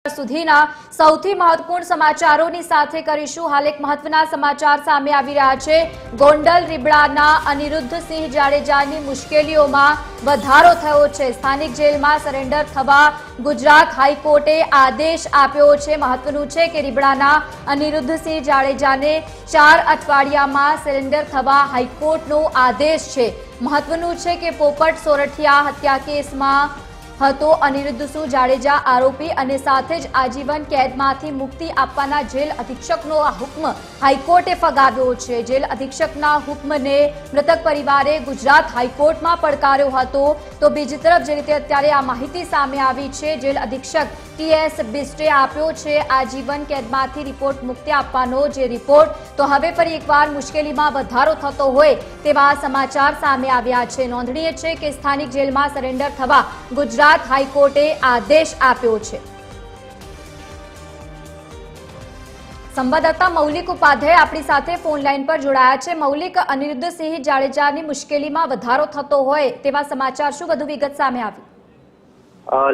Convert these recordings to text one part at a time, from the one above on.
સુધીના સૌથી મહત્વપૂર્ણ સમાચારોની સાથે કરીશું। હાલ એક મહત્વના સમાચાર સામે આવી રહ્યા છે। ગોંડલ રીબડાના અનિરુદ્ધસિંહ જાડેજાની મુશ્કેલીઓમાં વધારો થયો છે। સ્થાનિક જેલમાં સરેન્ડર થવા ગુજરાત હાઈકોર્ટે આદેશ આપ્યો છે। મહત્વનું છે કે રીબડાના અનિરુદ્ધસિંહ જાડેજાને 4 અઠવાડિયામાં સરેન્ડર થવા હાઈકોર્ટનો આદેશ છે। મહત્વનું છે કે પોપટ સોરઠિયા હત્યા કેસમાં હતો અનિરુદ્ધસિંહ જાડેજા આરોપી અને સાથે જ આજીવન કેદમાંથી મુક્તિ આપવાના જેલ અધિક્ષકનો આ હુકમ હાઈકોર્ટે ફગાવ્યો છે। જેલ અધિક્ષકના હુકમને મૃતક પરિવારે ગુજરાત હાઈકોર્ટમાં પડકાર્યો હતો। તો બીજી તરફ જે રીતે અત્યારે આ માહિતી સામે આવી છે, જેલ અધિક્ષક TS બિસ્ટે આપ્યો છે આજીવન કેદમાંથી રિપોર્ટ મુક્તિ આપવાનો જે રિપોર્ટ, તો હવે ફરી એકવાર મુશ્કેલીમાં વધારો થતો હોય તેવા સમાચાર સામે આવ્યા છે। નોંધનીય છે કે સ્થાનિક જેલમાં સરેન્ડર થવા ગુજરાત હાઈકોર્ટે આદેશ આપ્યો છે। સંવાદદાતા મૌલિક ઉપાધ્યાય આપણી સાથે ફોન લાઈન પર જોડાયા છે। મૌલિક, અનિરુદ્ધસિંહ જાડેજાની મુશ્કેલીમાં વધારો થતો હોય તેવા સમાચાર, શું વધુ વિગત સામે આવી?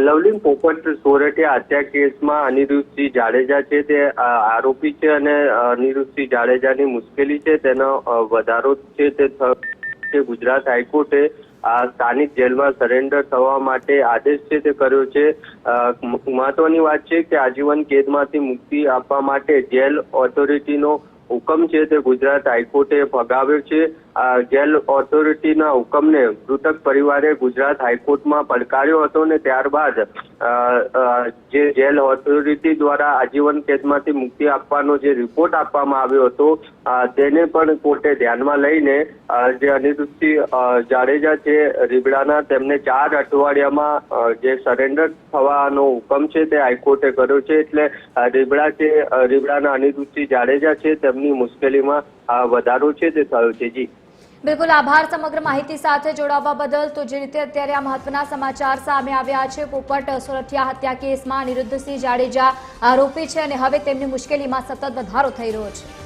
લવલીન પોપટ સોરઠિયા હત્યા કેસમાં અનિરુદ્ધસિંહ જાડેજા છે તે આરોપી છે અને અનિરુદ્ધસિંહ જાડેજાની મુશ્કેલી છે તેનો વધારો છે તે ગુજરાત હાઈકોર્ટે સ્થાનિક જેલમાં સરેન્ડર થવા માટે આદેશ છે તે કર્યો છે। મહત્વની વાત છે કે આજીવન કેદમાંથી મુક્તિ આપવા માટે જેલ ઓથોરિટીનો હુકમ છે તે ગુજરાત હાઈકોર્ટે ફગાવ્યો છે। જેલ ઓથોરિટીના હુકમને મૃતક પરિવારે ગુજરાત હાઈકોર્ટમાં પડકાર્યો હતો અને ત્યારબાદ જે જેલ ઓથોરિટી દ્વારા આજીવન કેદમાંથી મુક્તિ આપવાનો જે રિપોર્ટ આપવામાં આવ્યો હતો તેને પણ કોર્ટે ધ્યાનમાં લઈને જે અનિરુદ્ધસિંહ જાડેજા છે રીબડાના, તેમને 4 અઠવાડિયામાં જે સરેન્ડર થવાનો હુકમ છે તે હાઈકોર્ટે કર્યો છે। એટલે રીબડાના અનિરુદ્ધસિંહ જાડેજા છે તેમની મુશ્કેલીમાં વધારો છે તે થયો છે। જી બિલકુલ, આભાર સમગ્ર માહિતી સાથે જોડાવા બદલ। તો જે રીતે અત્યારે આ મહત્વના સમાચાર સામે આવ્યા છે, પોપટ સોરઠિયા હત્યા કેસમાં અનિરુદ્ધસિંહ જાડેજા આરોપી છે અને હવે તેમની મુશ્કેલીમાં સતત વધારો થઈ રહ્યો છે।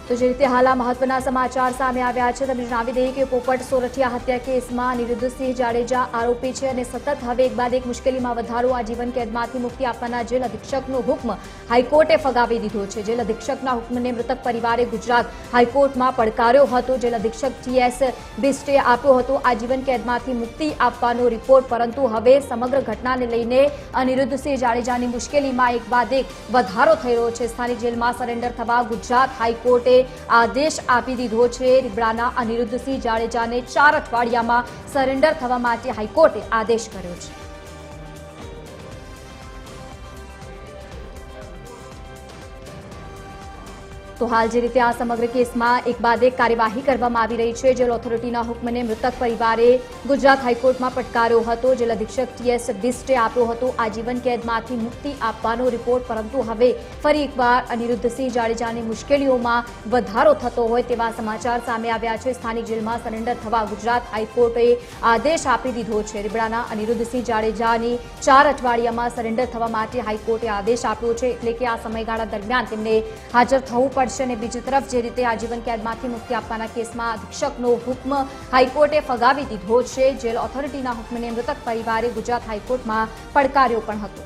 તો જે રીતે હાલ આ મહત્વના સમાચાર સામે આવ્યા છે, તમને જણાવી દઈએ કે પોપટ સોરઠિયા હત્યા કેસમાં અનિરુદ્ધસિંહ જાડેજા આરોપી છે અને સતત હવે એક બાદ એક મુશ્કેલીમાં વધારો, આજીવન કેદમાંથી મુક્તિ આપવાના જેલ અધિક્ષકનો હુકમ હાઈકોર્ટે ફગાવી દીધો છે। જેલ અધિક્ષકના હુકમને મૃતક પરિવારે ગુજરાત હાઈકોર્ટમાં પડકાર્યો હતો। જેલ અધિક્ષક TS બિસ્ટે આપ્યો હતો આજીવન કેદમાંથી મુક્તિ આપવાનો રિપોર્ટ, પરંતુ હવે સમગ્ર ઘટનાને લઈને અનિરુદ્ધસિંહ જાડેજાની મુશ્કેલીમાં એક બાદ એક વધારો થઈ રહ્યો છે। સ્થાનિક જેલમાં સરેન્ડર થવા ગુજરાત હાઈકોર્ટે આદેશ આપી દીધો છે। રીબડાના અનિરુદ્ધસિંહ જાડેજાને 4 અઠવાડિયામાં સરેન્ડર થવા માટે હાઈકોર્ટે આદેશ કર્યો છે। તો હાલ જે રીતે આ સમગ્ર કેસમાં એક બાદ એક કાર્યવાહી કરવામાં આવી રહી છે। જેલ ઓથોરિટીના હુકમને મૃતક પરિવારે ગુજરાત હાઈકોર્ટમાં પડકાર્યો હતો। જેલ અધિક્ષક TS બિસ્ટે આપ્યો હતો આજીવન કેદમાંથી મુક્તિ આપવાનો રિપોર્ટ, પરંતુ હવે ફરી એકવાર અનિરુદ્ધસિંહ જાડેજાની મુશ્કેલીઓમાં વધારો થતો હોય તેવા સમાચાર સામે આવ્યા છે। સ્થાનિક જેલમાં સરેન્ડર થવા ગુજરાત હાઈકોર્ટે આદેશ આપી દીધો છે। રીબડાના અનિરુદ્ધસિંહ જાડેજાની 4 અઠવાડિયામાં સરેન્ડર થવા માટે હાઈકોર્ટે આદેશ આપ્યો છે, એટલે કે આ સમયગાળા દરમિયાન તેમને હાજર થવું પડશે। અને બીજી તરફ જે રીતે આજીવન કેદમાંથી મુક્તિ આપવાના કેસમાં અધિક્ષકનો હુકમ હાઈકોર્ટે ફગાવી દીધો છે। જેલ ઓથોરિટીના હુકમને મૃતક પરિવારે ગુજરાત હાઈકોર્ટમાં પડકાર્યો પણ હતો।